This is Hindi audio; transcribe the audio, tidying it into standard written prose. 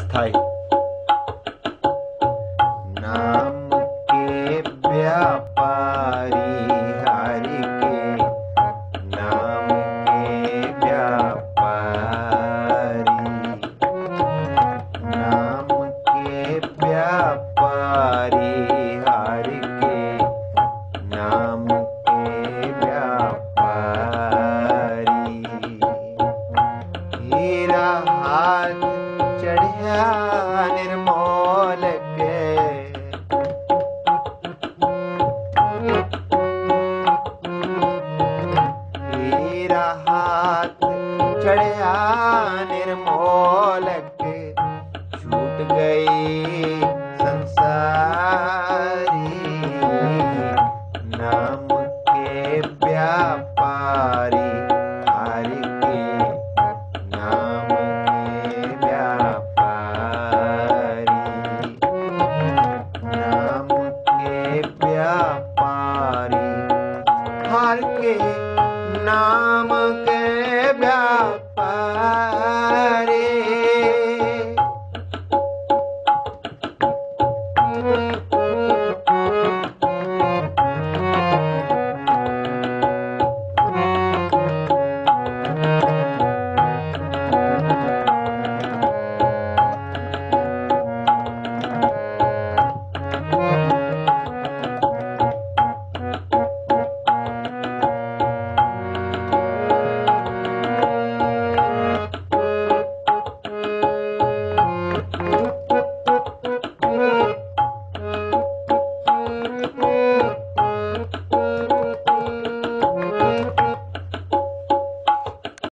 अस्थाई। नाम के व्यापारी हरि के, नाम के व्यापारी, नाम के व्यापारी हरि के, नाम के व्यापारी। हीरा हाथ चढ़िया निर्मो